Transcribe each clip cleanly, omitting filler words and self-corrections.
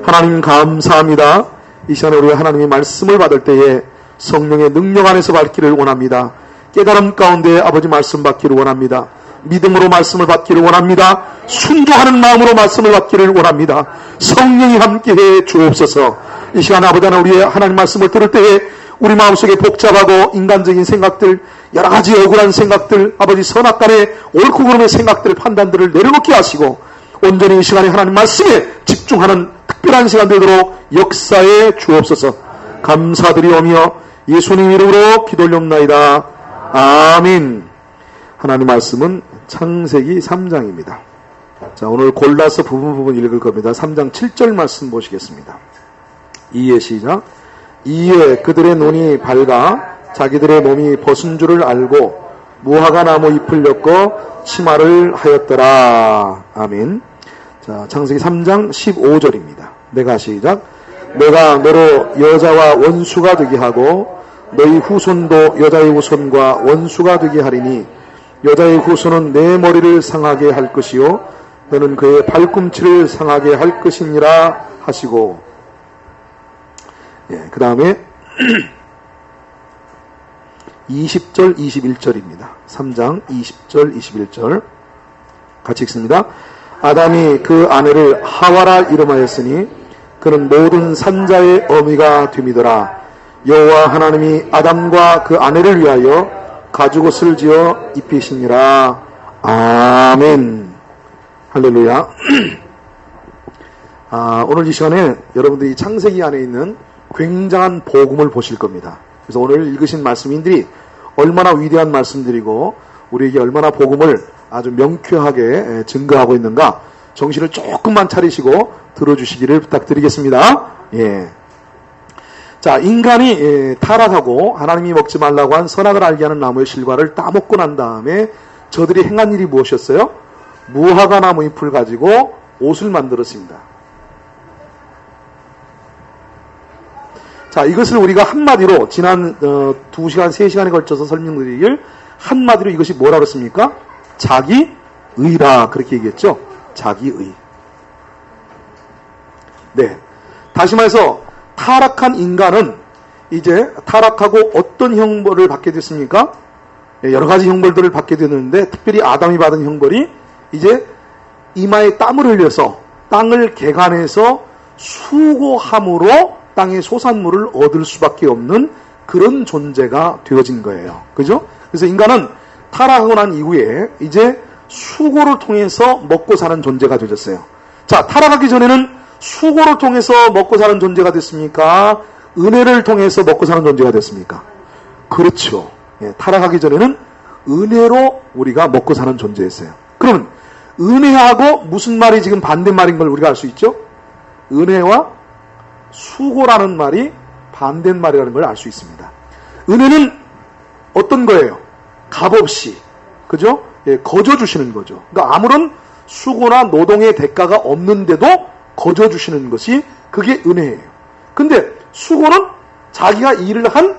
하나님 감사합니다. 이 시간에 우리가 하나님의 말씀을 받을 때에 성령의 능력 안에서 받기를 원합니다. 깨달음 가운데 아버지 말씀 받기를 원합니다. 믿음으로 말씀을 받기를 원합니다. 순종하는 마음으로 말씀을 받기를 원합니다. 성령이 함께해 주옵소서. 이 시간 아버지 하나님 우리의 하나님 말씀을 들을 때에 우리 마음속에 복잡하고 인간적인 생각들, 여러 가지 억울한 생각들, 아버지 선악간의 옳고 그름의 생각들, 판단들을 내려놓게 하시고 온전히 이 시간에 하나님 말씀에 집중하는 특별한 시간 되도록 역사해 주옵소서. 감사드리오며 예수님 이름으로 기도 올려옵나이다. 아멘. 하나님 말씀은 창세기 3장입니다. 자, 오늘 골라서 부분 읽을 겁니다. 3장 7절 말씀 보시겠습니다. 이에 시작. 이에 그들의 눈이 밝아 자기들의 몸이 벗은 줄을 알고 무화과 나무 잎을 엮어 치마를 하였더라. 아멘. 자, 창세기 3장 15절입니다. 내가 시작. 내가 너로 여자와 원수가 되게 하고 너희 후손도 여자의 후손과 원수가 되게 하리니 여자의 후손은 내 머리를 상하게 할 것이요 너는 그의 발꿈치를 상하게 할 것이니라 하시고. 그 다음에 20절 21절입니다. 3장 20절 21절 같이 읽습니다. 아담이 그 아내를 하와라 이름하였으니 그는 모든 산자의 어미가 됨이더라. 여호와 하나님이 아담과 그 아내를 위하여 가죽옷을 지어 입히시니라. 아멘. 할렐루야. 오늘 이 시간에 여러분들이 창세기 안에 있는 굉장한 복음을 보실 겁니다. 그래서 오늘 읽으신 말씀인들이 얼마나 위대한 말씀들이고 우리에게 얼마나 복음을 아주 명쾌하게 증거하고 있는가 정신을 조금만 차리시고 들어주시기를 부탁드리겠습니다. 예. 자, 인간이 타락하고 하나님이 먹지 말라고 한 선악을 알게 하는 나무의 실과를 따먹고 난 다음에 저들이 행한 일이 무엇이었어요? 무화과 나무 잎을 가지고 옷을 만들었습니다. 자, 이것을 우리가 한마디로 지난 2시간, 3시간에 걸쳐서 설명드리길 한마디로 이것이 뭐라고 했습니까? 자기의라 그렇게 얘기했죠. 자기의. 네. 다시 말해서 타락한 인간은 이제 타락하고 어떤 형벌을 받게 됐습니까? 여러 가지 형벌들을 받게 됐는데 특별히 아담이 받은 형벌이 이제 이마에 땀을 흘려서 땅을 개간해서 수고함으로 땅의 소산물을 얻을 수밖에 없는 그런 존재가 되어진 거예요. 그죠? 그래서 인간은 타락하고 난 이후에 이제 수고를 통해서 먹고 사는 존재가 되었어요. 자, 타락하기 전에는 수고를 통해서 먹고 사는 존재가 됐습니까? 은혜를 통해서 먹고 사는 존재가 됐습니까? 그렇죠. 예, 타락하기 전에는 은혜로 우리가 먹고 사는 존재였어요. 그러면 은혜하고 무슨 말이 지금 반대말인 걸 우리가 알 수 있죠? 은혜와 수고라는 말이 반대말이라는 걸 알 수 있습니다. 은혜는 어떤 거예요? 값없이, 그죠? 예, 거저 주시는 거죠. 그러니까 아무런 수고나 노동의 대가가 없는데도 거저 주시는 것이 그게 은혜예요. 근데 수고는 자기가 일을 한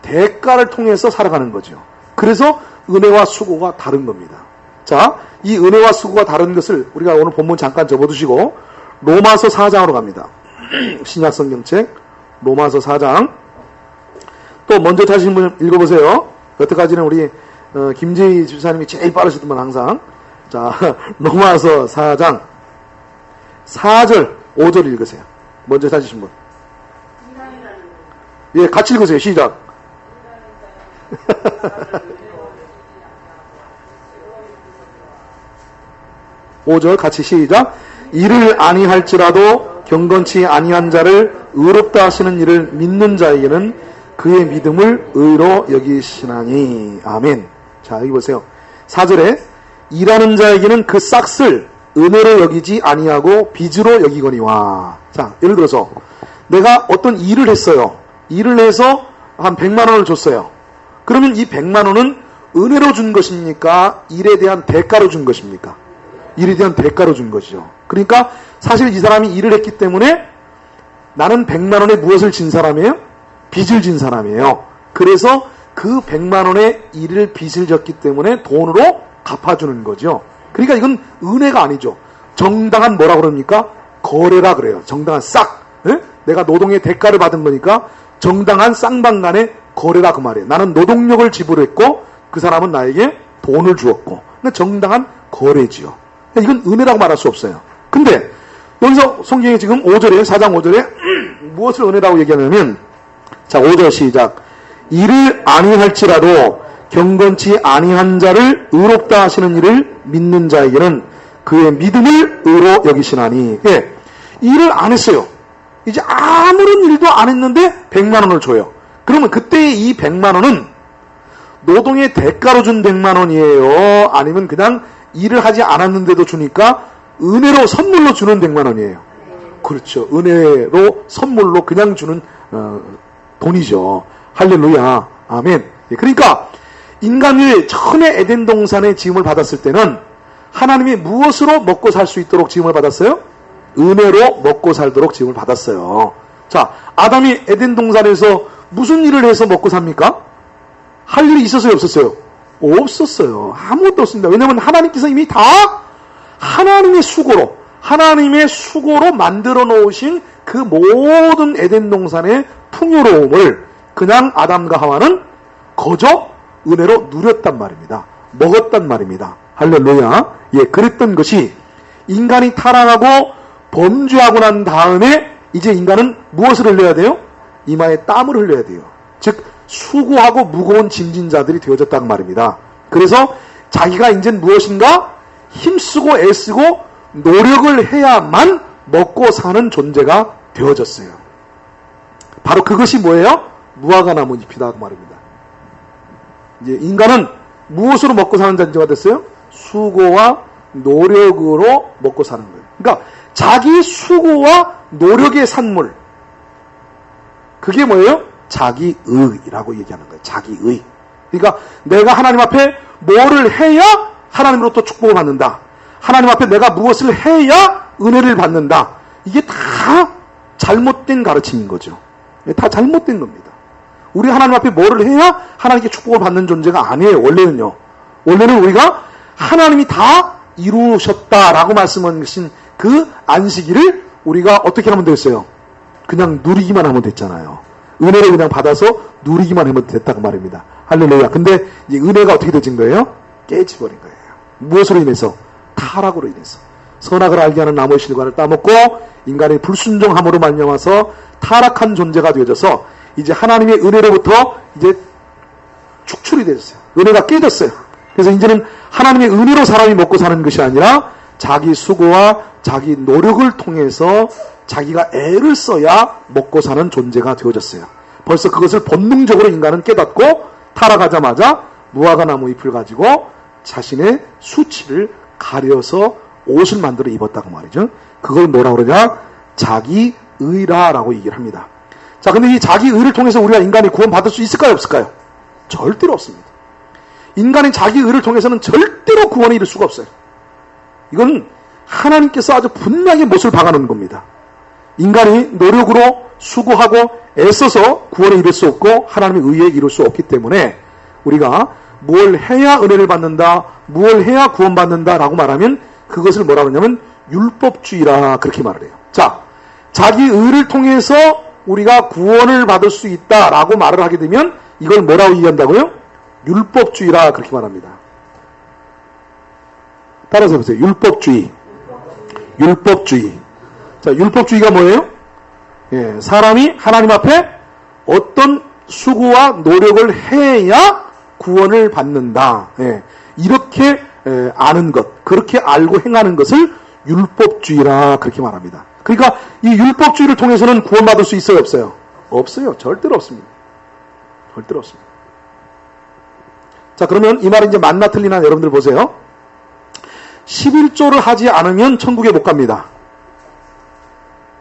대가를 통해서 살아가는 거죠. 그래서 은혜와 수고가 다른 겁니다. 자, 이 은혜와 수고가 다른 것을 우리가 오늘 본문 잠깐 접어두시고 로마서 4장으로 갑니다. 신약 성경책 로마서 4장. 또 먼저 타신 분 읽어보세요. 여태까지는 우리 김재희 집사님이 제일 빠르시더만 항상. 자, 로마서 4장 4절 5절 읽으세요. 먼저 타시신 분. 예, 같이 읽으세요. 시작. 5절 같이 시작. 이를 아니할지라도 경건치 아니한 자를 의롭다 하시는 이를 믿는 자에게는 그의 믿음을 의로 여기시나니. 아멘. 자, 여기 보세요. 4절에 일하는 자에게는 그 싹을 은혜로 여기지 아니하고 빚으로 여기거니와. 자, 예를 들어서 내가 어떤 일을 했어요. 일을 해서 한 100만 원을 줬어요. 그러면 이 100만 원은 은혜로 준 것입니까? 일에 대한 대가로 준 것입니까? 일에 대한 대가로 준 것이죠. 그러니까 사실 이 사람이 일을 했기 때문에 나는 100만 원에 무엇을 진 사람이에요? 빚을 진 사람이에요. 그래서 그 100만 원의 일을 빚을 졌기 때문에 돈으로 갚아주는 거죠. 그러니까 이건 은혜가 아니죠. 정당한 뭐라 그럽니까? 거래라 그래요. 정당한 싹. 예? 내가 노동의 대가를 받은 거니까 정당한 쌍방 간의 거래라 그 말이에요. 나는 노동력을 지불했고 그 사람은 나에게 돈을 주었고. 그러니까 정당한 거래지요. 이건 은혜라고 말할 수 없어요. 근데 여기서 성경에 지금 5절에 4장 5절에 무엇을 은혜라고 얘기하냐면 자 5절 시작. 이를 아니할지라도 경건치 아니한 자를 의롭다 하시는 이를 믿는 자에게는 그의 믿음을 의로 여기시나니. 예, 일을 안 했어요. 이제 아무런 일도 안 했는데 100만 원을 줘요. 그러면 그때의 이 100만 원은 노동의 대가로 준 100만 원이에요? 아니면 그냥 일을 하지 않았는데도 주니까 은혜로 선물로 주는 100만 원이에요? 그렇죠. 은혜로 선물로 그냥 주는 돈이죠. 할렐루야. 아멘. 그러니까 인간이 처음에 에덴 동산의 지음을 받았을 때는 하나님이 무엇으로 먹고 살 수 있도록 지음을 받았어요? 은혜로 먹고 살도록 지음을 받았어요. 자, 아담이 에덴 동산에서 무슨 일을 해서 먹고 삽니까? 할 일이 있었어요, 없었어요? 없었어요. 아무것도 없습니다. 왜냐하면 하나님께서 이미 다 하나님의 수고로 만들어 놓으신 그 모든 에덴 동산의 풍요로움을 그냥 아담과 하와는 거저 은혜로 누렸단 말입니다. 먹었단 말입니다. 할렐루야. 예, 그랬던 것이 인간이 타락하고 범죄하고 난 다음에 이제 인간은 무엇을 흘려야 돼요? 이마에 땀을 흘려야 돼요. 즉 수고하고 무거운 짐진 자들이 되어졌단 말입니다. 그래서 자기가 이젠 무엇인가 힘쓰고 애쓰고 노력을 해야만 먹고 사는 존재가 되어졌어요. 바로 그것이 뭐예요? 무화과 나무 잎이다 그 말입니다. 이제 인간은 무엇으로 먹고 사는 존재가 됐어요? 수고와 노력으로 먹고 사는 거예요. 그러니까 자기 수고와 노력의 산물, 그게 뭐예요? 자기의라고 얘기하는 거예요. 자기의. 그러니까 내가 하나님 앞에 뭐를 해야 하나님으로부터 축복을 받는다. 하나님 앞에 내가 무엇을 해야 은혜를 받는다. 이게 다 잘못된 가르침인 거죠. 다 잘못된 겁니다. 우리 하나님 앞에 뭐를 해야 하나님께 축복을 받는 존재가 아니에요. 원래는요. 원래는 우리가 하나님이 다 이루셨다라고 말씀하신 그 안식일을 우리가 어떻게 하면 됐어요? 그냥 누리기만 하면 됐잖아요. 은혜를 그냥 받아서 누리기만 하면 됐다고 말입니다. 할렐루야. 근데 이 은혜가 어떻게 되진 거예요? 깨져버린 거예요. 무엇으로 인해서? 타락으로 인해서. 선악을 알게 하는 나무의 실과를 따먹고 인간의 불순종함으로 말미암아서 타락한 존재가 되어져서 이제 하나님의 은혜로부터 이제 축출이 됐어요. 은혜가 깨졌어요. 그래서 이제는 하나님의 은혜로 사람이 먹고 사는 것이 아니라 자기 수고와 자기 노력을 통해서 자기가 애를 써야 먹고 사는 존재가 되어졌어요. 벌써 그것을 본능적으로 인간은 깨닫고 타락하자마자 무화과 나무 잎을 가지고 자신의 수치를 가려서 옷을 만들어 입었다고 말이죠. 그걸 뭐라 그러냐? 자기의라라고 얘기를 합니다. 자, 근데 이 자기의를 통해서 우리가 인간이 구원받을 수 있을까요? 없을까요? 절대로 없습니다. 인간의 자기의를 통해서는 절대로 구원에 이를 수가 없어요. 이건 하나님께서 아주 분명히 못을 박아놓은 겁니다. 인간이 노력으로 수고하고 애써서 구원에 이를 수 없고 하나님의 의에 이룰 수 없기 때문에 우리가 뭘 해야 은혜를 받는다, 뭘 해야 구원받는다 라고 말하면 그것을 뭐라 그러냐면 율법주의라 그렇게 말을 해요. 자, 자기의를 통해서 우리가 구원을 받을 수 있다라고 말을 하게 되면 이걸 뭐라고 얘기한다고요? 율법주의라 그렇게 말합니다. 따라서 해보세요. 율법주의. 율법주의. 자, 율법주의가 뭐예요? 예, 사람이 하나님 앞에 어떤 수고와 노력을 해야 구원을 받는다. 예, 이렇게 아는 것, 그렇게 알고 행하는 것을 율법주의라 그렇게 말합니다. 그러니까 이 율법주의를 통해서는 구원받을 수 있어요, 없어요? 없어요. 절대로 없습니다. 절대로 없습니다. 자, 그러면 이 말이 이제 맞나 틀리나 여러분들 보세요. 11조를 하지 않으면 천국에 못 갑니다.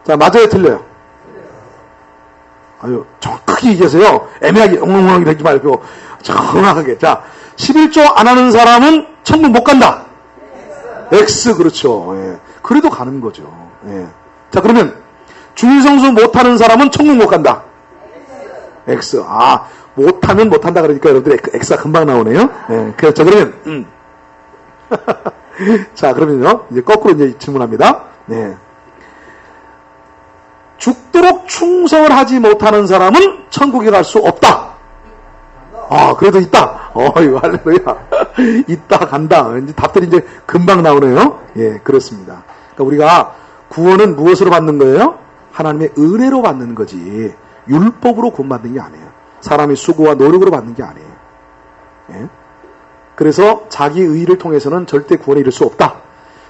자, 맞아요, 틀려요? 아유, 정확하게 얘기하세요. 애매하게, 엉엉엉하게 되지 말고, 정확하게. 자, 11조 안 하는 사람은 천국 못 간다. X, 그렇죠. 예. 그래도 가는 거죠. 예. 자, 그러면, 주일성수 못하는 사람은 천국 못 간다. X. 아, 못하면 못한다 그러니까 여러분들 X가 금방 나오네요. 예. 자, 그러면, 자, 그러면요. 이제 거꾸로 이제 질문합니다. 네. 죽도록 충성을 하지 못하는 사람은 천국에 갈 수 없다. 그래도 있다. 이거 할렐루야. 있다, 간다. 이제 답들이 이제 금방 나오네요. 예, 그렇습니다. 그러니까 우리가 구원은 무엇으로 받는 거예요? 하나님의 은혜로 받는 거지. 율법으로 구원받는 게 아니에요. 사람의 수고와 노력으로 받는 게 아니에요. 예? 그래서 자기 의를 통해서는 절대 구원에 이를 수 없다.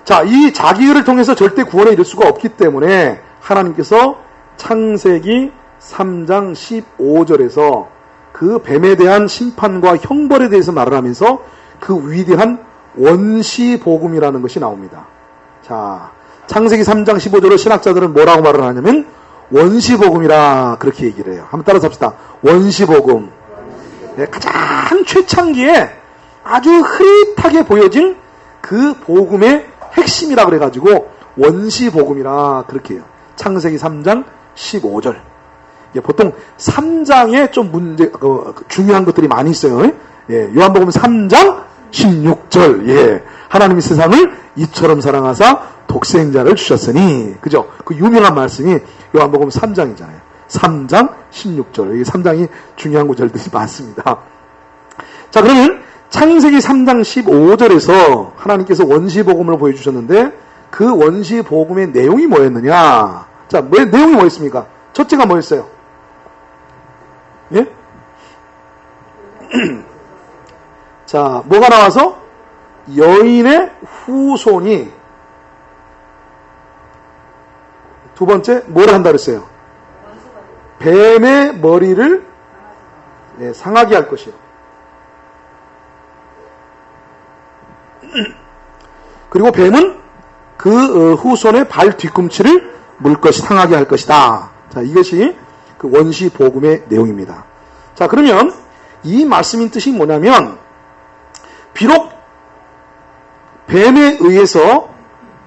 자, 이 자기 의를 통해서 절대 구원에 이를 수가 없기 때문에 하나님께서 창세기 3장 15절에서 그 뱀에 대한 심판과 형벌에 대해서 말을 하면서 그 위대한 원시복음이라는 것이 나옵니다. 자, 창세기 3장 15절을 신학자들은 뭐라고 말을 하냐면 원시복음이라 그렇게 얘기를 해요. 한번 따라서 합시다. 원시복음. 네, 가장 최창기에 아주 흐릿하게 보여진 그 복음의 핵심이라 그래가지고 원시복음이라 그렇게 해요. 창세기 3장 15절. 보통 3장에 좀 중요한 것들이 많이 있어요. 예, 요한복음 3장 16절. 예, 하나님이 세상을 이처럼 사랑하사 독생자를 주셨으니. 그죠? 그 유명한 말씀이 요한복음 3장이잖아요. 3장 16절. 이 3장이 중요한 구절들이 많습니다. 자, 그러면 창세기 3장 15절에서 하나님께서 원시복음을 보여주셨는데 그 원시복음의 내용이 뭐였느냐? 자, 내용이 뭐였습니까? 첫째가 뭐였어요? 예? 자, 뭐가 나와서? 여인의 후손이 두 번째 뭐를 한다 그랬어요? 뱀의 머리를 상하게 할 것이요. 그리고 뱀은 그 후손의 발 뒤꿈치를 물 것이 상하게 할 것이다. 자, 이것이 그 원시 복음의 내용입니다. 자, 그러면 이 말씀인 뜻이 뭐냐면 비록 뱀에 의해서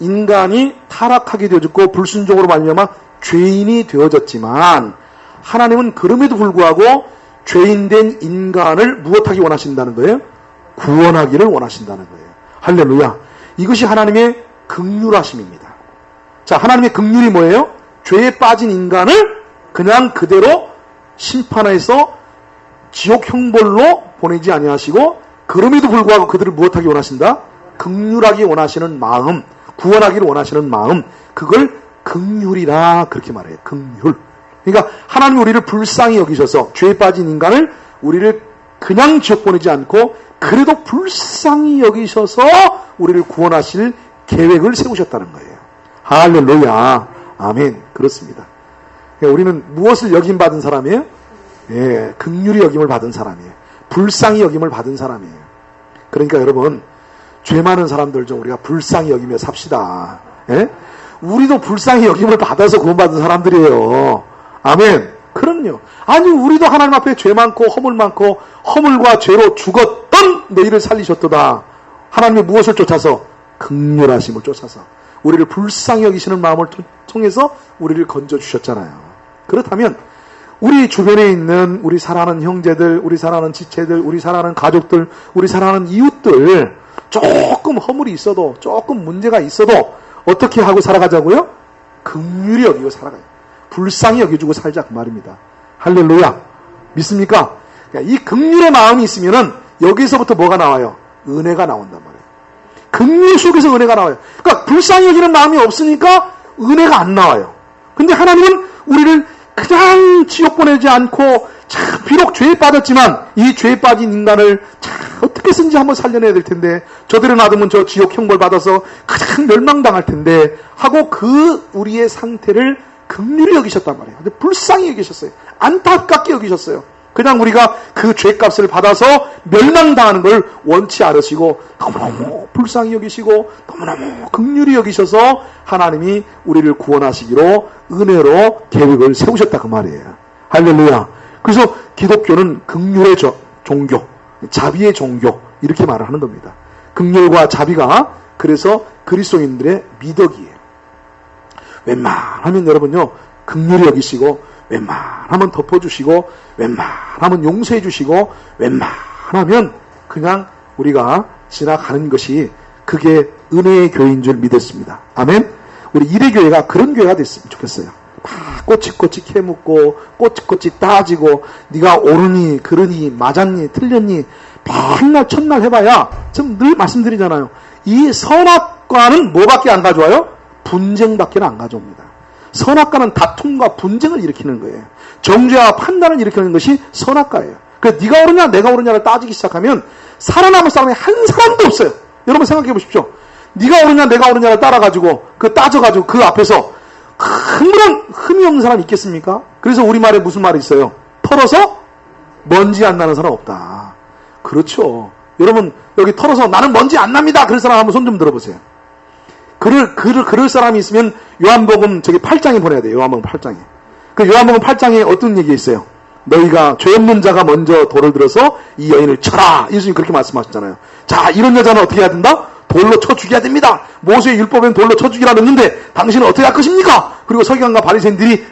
인간이 타락하게 되어졌고 불순종으로 말미암아 죄인이 되어졌지만 하나님은 그럼에도 불구하고 죄인된 인간을 무엇하기 원하신다는 거예요? 구원하기를 원하신다는 거예요. 할렐루야. 이것이 하나님의 긍휼하심입니다. 자, 하나님의 긍휼이 뭐예요? 죄에 빠진 인간을 그냥 그대로 심판해서 지옥 형벌로 보내지 아니하시고 그럼에도 불구하고 그들을 무엇하기 원하신다? 긍휼하기 원하시는 마음, 구원하기를 원하시는 마음, 그걸 긍휼이라 그렇게 말해요. 긍휼. 그러니까 하나님이 우리를 불쌍히 여기셔서 죄에 빠진 인간을 우리를 그냥 지옥 보내지 않고 그래도 불쌍히 여기셔서 우리를 구원하실 계획을 세우셨다는 거예요. 할렐루야. 아멘. 그렇습니다. 그러니까 우리는 무엇을 여김받은 사람이에요? 예, 긍휼히 여김을 받은 사람이에요. 불쌍히 여김을 받은 사람이에요. 그러니까 여러분, 죄 많은 사람들 좀 우리가 불쌍히 여기며 삽시다. 예? 우리도 불쌍히 여김을 받아서 구원받은 사람들이에요. 아멘. 그럼요. 아니, 우리도 하나님 앞에 죄 많고 허물 많고 허물과 죄로 죽었던 너희를 살리셨도다. 하나님이 무엇을 쫓아서? 긍휼하심을 쫓아서 우리를 불쌍히 여기시는 마음을 통해서 우리를 건져주셨잖아요. 그렇다면 우리 주변에 있는 우리 사랑하는 형제들, 우리 사랑하는 지체들, 우리 사랑하는 가족들, 우리 사랑하는 이웃들 조금 허물이 있어도 조금 문제가 있어도 어떻게 하고 살아가자고요? 긍휼히 여기고 살아가요. 불쌍히 여겨주고 살자 그 말입니다. 할렐루야. 믿습니까? 이 긍휼의 마음이 있으면은 여기서부터 뭐가 나와요? 은혜가 나온단 말이에요. 긍휼 속에서 은혜가 나와요. 그러니까 불쌍히 여기는 마음이 없으니까 은혜가 안 나와요. 근데 하나님은 우리를 그냥 지옥 보내지 않고 참 비록 죄에 빠졌지만 이 죄에 빠진 인간을 참 어떻게 쓴지 한번 살려내야 될 텐데 저들을 놔두면 저 지옥 형벌 받아서 가장 멸망당할 텐데 하고 그 우리의 상태를 긍휼히 여기셨단 말이에요. 불쌍히 여기셨어요. 안타깝게 여기셨어요. 그냥 우리가 그 죄값을 받아서 멸망당하는 걸 원치 않으시고 너무너무 불쌍히 여기시고 너무너무 긍휼히 여기셔서 하나님이 우리를 구원하시기로 은혜로 계획을 세우셨다 그 말이에요. 할렐루야. 그래서 기독교는 긍휼의 종교, 자비의 종교 이렇게 말을 하는 겁니다. 긍휼과 자비가 그래서 그리스도인들의 미덕이에요. 웬만하면 여러분요 긍휼히 여기시고 웬만하면 덮어주시고 웬만하면 용서해 주시고 웬만하면 그냥 우리가 지나가는 것이 그게 은혜의 교회인 줄 믿었습니다. 아멘. 우리 일의 교회가 그런 교회가 됐으면 좋겠어요. 꼬치꼬치 캐묻고 꼬치꼬치 따지고 네가 옳으니 그러니 맞았니 틀렸니 맨날 첫날 해봐야 지금 늘 말씀드리잖아요. 이 선악과는 뭐밖에 안 가져와요? 분쟁밖에 안 가져옵니다. 선악과는 다툼과 분쟁을 일으키는 거예요. 정죄와 판단을 일으키는 것이 선악과예요. 그래서 네가 옳으냐 내가 옳으냐를 따지기 시작하면 살아남을 사람이 한 사람도 없어요. 여러분 생각해 보십시오. 네가 옳으냐 내가 옳으냐를 따라가지고 따져가지고 그 앞에서 아무런 흠이 없는 사람 있겠습니까? 그래서 우리말에 무슨 말이 있어요? 털어서 먼지 안 나는 사람 없다. 그렇죠. 여러분 여기 털어서 나는 먼지 안 납니다. 그럴 사람 한번 손 좀 들어보세요. 그럴 사람이 있으면 요한복음 8장에 보내야 돼요. 요한복음 8장에. 그 요한복음 8장에 어떤 얘기 있어요? 너희가 죄 없는 자가 먼저 돌을 들어서 이 여인을 쳐라. 예수님 그렇게 말씀하셨잖아요. 자, 이런 여자는 어떻게 해야 된다? 돌로 쳐 죽여야 됩니다. 모세의 율법엔 돌로 쳐 죽이라 했는데 당신은 어떻게 할 것입니까? 그리고 서기관과 바리새인들이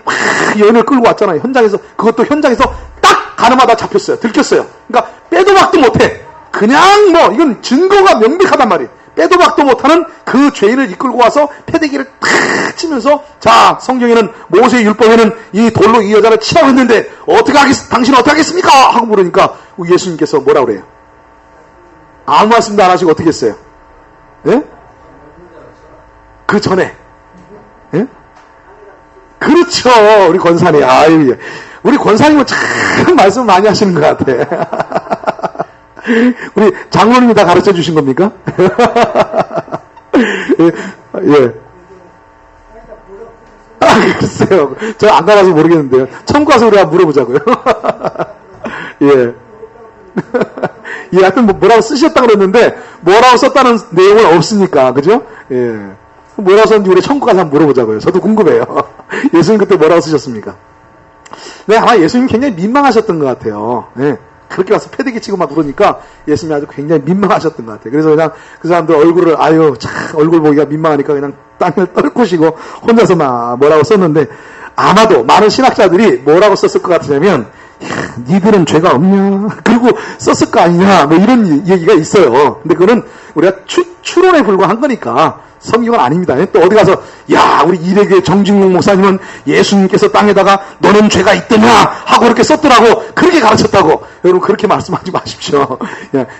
여인을 끌고 왔잖아요. 현장에서. 그것도 현장에서 딱 가늠하다 잡혔어요. 들켰어요. 그러니까 빼도 박도 못해. 그냥 이건 증거가 명백하단 말이에요. 빼도 박도 못하는 그 죄인을 이끌고 와서 패대기를 탁 치면서 자, 성경에는 모세의 율법에는 이 돌로 이 여자를 치라고 했는데 당신은 어떻게 하겠습니까? 하고 물으니까 예수님께서 뭐라 그래요? 아무 말씀도 안 하시고 어떻게 했어요? 예? 그 전에 예? 그렇죠. 우리 권사님 아유, 우리 권사님은 참 말씀 많이 하시는 것 같아. 우리 장로님이 다 가르쳐 주신 겁니까? 예. 글쎄요. 저 안 가봐서 모르겠는데요. 처음 가서 우리가 물어보자고요. 예. 예, 하여튼 뭐라고 쓰셨다 그랬는데, 뭐라고 썼다는 내용은 없으니까, 그죠? 예. 뭐라고 썼는지 우리 천국 가서 한번 물어보자고요. 저도 궁금해요. 예수님 그때 뭐라고 쓰셨습니까? 네, 아마 예수님 굉장히 민망하셨던 것 같아요. 예. 그렇게 와서 패대기 치고 막 그러니까 예수님이 아주 굉장히 민망하셨던 것 같아요. 그래서 그냥 그 사람들 얼굴을 얼굴 보기가 민망하니까 그냥 땅을 떨구시고 혼자서 막 뭐라고 썼는데 아마도 많은 신학자들이 뭐라고 썼을 것 같으냐면 니들은 죄가 없냐 그리고 썼을 거 아니냐 뭐 이런 얘기가 있어요. 근데 그거는 우리가 추론에 불과한 거니까 성경은 아닙니다. 또 어디 가서 야 우리 이래교회 정진국 목사님은 예수님께서 땅에다가 너는 죄가 있더냐 하고 그렇게 썼더라고 그렇게 가르쳤다고 여러분 그렇게 말씀하지 마십시오.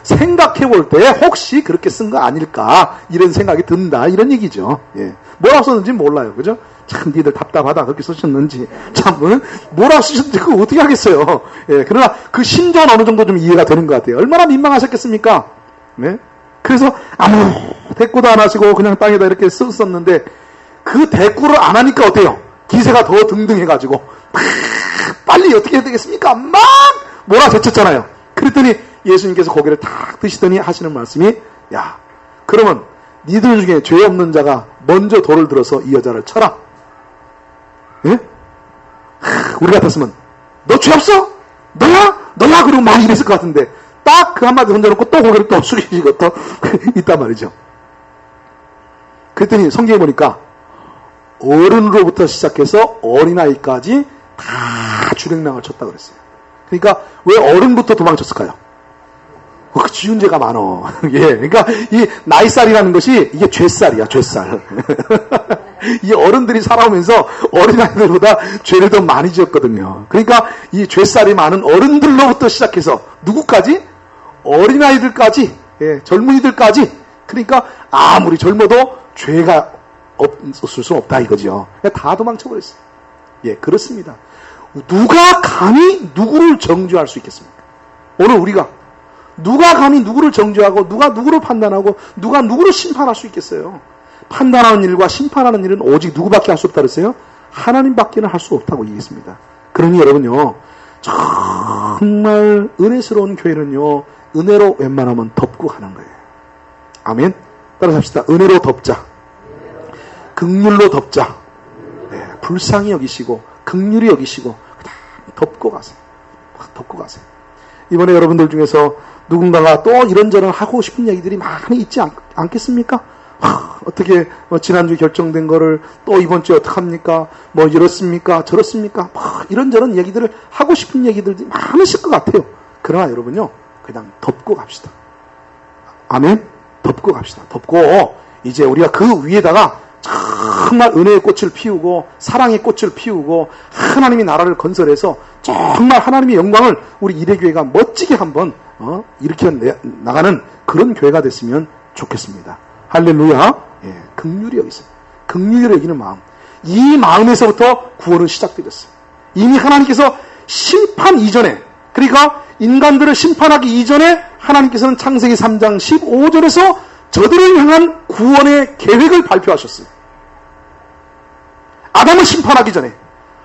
생각해 볼 때 혹시 그렇게 쓴 거 아닐까 이런 생각이 든다 이런 얘기죠. 예. 뭐라고 썼는지 몰라요. 그죠? 참 니들 답답하다 그렇게 쓰셨는지 참 뭐라고 쓰셨는지 그거 어떻게 하겠어요. 예. 그러나 그 심정은 어느 정도 좀 이해가 되는 것 같아요. 얼마나 민망하셨겠습니까? 네? 그래서 아무 대꾸도 안 하시고 그냥 땅에다 이렇게 썼는데 그 대꾸를 안 하니까 어때요? 기세가 더 등등해가지고 빨리 어떻게 해야 되겠습니까? 막 몰아제쳤잖아요. 그랬더니 예수님께서 고개를 탁 드시더니 하시는 말씀이 야 그러면 니들 중에 죄 없는 자가 먼저 돌을 들어서 이 여자를 쳐라. 예? 우리 같았으면 너 죄 없어? 너야? 그러고 막 이랬을 것 같은데 딱 그 한마디 던져놓고 또 고개를 또 숙이시고 또 있단 말이죠. 그랬더니 성경에 보니까 어른으로부터 시작해서 어린아이까지 다 주랭랑을 쳤다 그랬어요. 그러니까 왜 어른부터 도망쳤을까요? 지은 죄가 많어. 예, 그러니까 이 나이살이라는 것이 이게 죄살이야, 죄살. 이 어른들이 살아오면서 어린아이들보다 죄를 더 많이 지었거든요. 그러니까 이 죄살이 많은 어른들로부터 시작해서 누구까지? 어린아이들까지, 예, 젊은이들까지. 그러니까 아무리 젊어도 죄가 없을 수 없다 이거죠. 다 도망쳐버렸어요. 예, 그렇습니다. 누가 감히 누구를 정죄할 수 있겠습니까? 오늘 우리가 누가 감히 누구를 정죄하고 누가 누구를 판단하고 누가 누구를 심판할 수 있겠어요? 판단하는 일과 심판하는 일은 오직 누구밖에 할 수 없다 그랬어요? 하나님밖에는 할 수 없다고 얘기했습니다. 그러니 여러분요, 정말 은혜스러운 교회는요, 은혜로 웬만하면 덮고 가는 거예요. 아멘. 따라서 합시다. 은혜로 덮자. 긍휼로 덮자. 네, 불쌍히 여기시고 긍휼히 여기시고 그냥 덮고 가세요. 덮고 가세요. 이번에 여러분들 중에서 누군가가 또 이런저런 하고 싶은 얘기들이 많이 있지 않겠습니까? 어떻게 지난주 결정된 거를 또 이번 주에 어떡합니까? 뭐 이렇습니까? 저렇습니까? 이런저런 얘기들을 하고 싶은 얘기들이 많으실 것 같아요. 그러나 여러분요, 그냥 덮고 갑시다. 아멘? 덮고 갑시다. 덮고 이제 우리가 그 위에다가 정말 은혜의 꽃을 피우고 사랑의 꽃을 피우고 하나님이 나라를 건설해서 정말 하나님의 영광을 우리 이대교회가 멋지게 한번 일으켜 나가는 그런 교회가 됐으면 좋겠습니다. 할렐루야. 예, 긍휼히 여기세요. 긍휼히 여기는 마음. 이 마음에서부터 구원은 시작되었어요. 이미 하나님께서 심판 이전에, 그러니까 인간들을 심판하기 이전에 하나님께서는 창세기 3장 15절에서 저들을 향한 구원의 계획을 발표하셨어요. 아담을 심판하기 전에,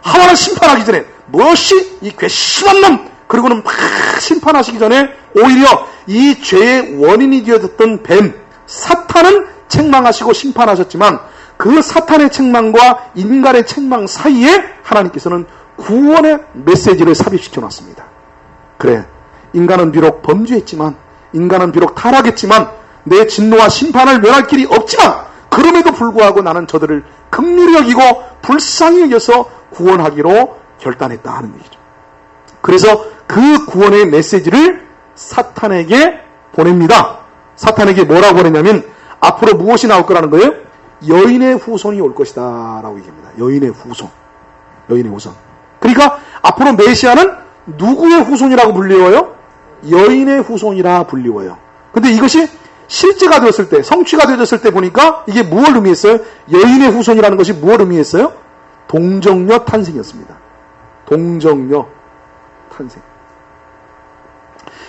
하와를 심판하기 전에, 무엇이 이 괘씸한 놈, 그리고는 막 심판하시기 전에 오히려 이 죄의 원인이 되었던 뱀, 사탄은 책망하시고 심판하셨지만 그 사탄의 책망과 인간의 책망 사이에 하나님께서는 구원의 메시지를 삽입시켜 놨습니다. 그래, 인간은 비록 범죄했지만, 인간은 비록 타락했지만, 내 진노와 심판을 면할 길이 없지만, 그럼에도 불구하고 나는 저들을 긍휼히 여기고 불쌍히 여겨서 구원하기로 결단했다 하는 얘기죠. 그래서 그 구원의 메시지를 사탄에게 보냅니다. 사탄에게 뭐라고 보냈냐면 앞으로 무엇이 나올 거라는 거예요? 여인의 후손이 올 것이다 라고 얘기합니다. 여인의 후손. 여인의 후손. 그러니까 앞으로 메시아는 누구의 후손이라고 불리워요? 여인의 후손이라 불리워요. 근데 이것이 실제가 되었을 때, 성취가 되어졌을 때 보니까 이게 무엇을 의미했어요? 여인의 후손이라는 것이 무엇을 의미했어요? 동정녀 탄생이었습니다. 동정녀 탄생.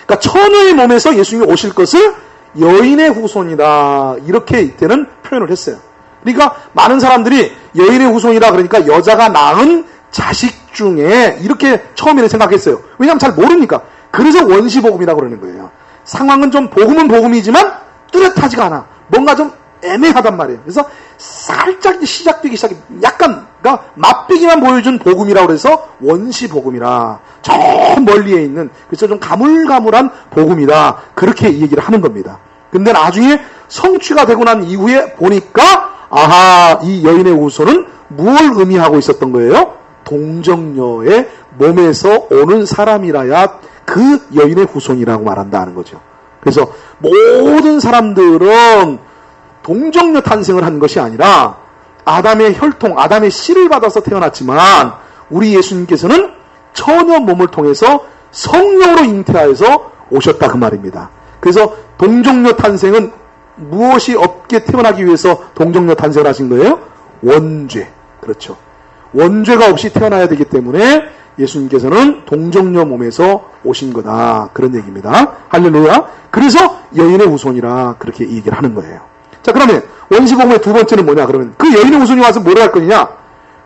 그러니까 처녀의 몸에서 예수님이 오실 것을 여인의 후손이다, 이렇게 이때는 표현을 했어요. 그러니까 많은 사람들이 여인의 후손이라 그러니까 여자가 낳은 자식 중에 이렇게 처음에는 생각했어요. 왜냐하면 잘 모르니까. 그래서 원시복음이라고 그러는 거예요. 상황은 좀 복음은 복음이지만 뚜렷하지가 않아. 뭔가 좀 애매하단 말이에요. 그래서 살짝 시작되기 시작해. 약간 그러니까 맛보기만 보여준 복음이라고 그래서 원시복음이라. 저 멀리에 있는, 그래서 좀 가물가물한 복음이다, 그렇게 얘기를 하는 겁니다. 근데 나중에 성취가 되고 난 이후에 보니까 아하, 이 여인의 후손은 뭘 의미하고 있었던 거예요? 동정녀의 몸에서 오는 사람이라야 그 여인의 후손이라고 말한다는 거죠. 그래서 모든 사람들은 동정녀 탄생을 한 것이 아니라 아담의 혈통, 아담의 씨를 받아서 태어났지만 우리 예수님께서는 처녀 몸을 통해서 성령으로 잉태하여서 오셨다, 그 말입니다. 그래서 동정녀 탄생은 무엇이 없게 태어나기 위해서 동정녀 탄생을 하신 거예요? 원죄. 그렇죠. 원죄가 없이 태어나야 되기 때문에 예수님께서는 동정녀 몸에서 오신 거다, 그런 얘기입니다. 할렐루야. 그래서 여인의 후손이라 그렇게 얘기를 하는 거예요. 자, 그러면 원시복음의 두 번째는 뭐냐? 그러면 그 여인의 후손이 와서 뭐를 할 거냐?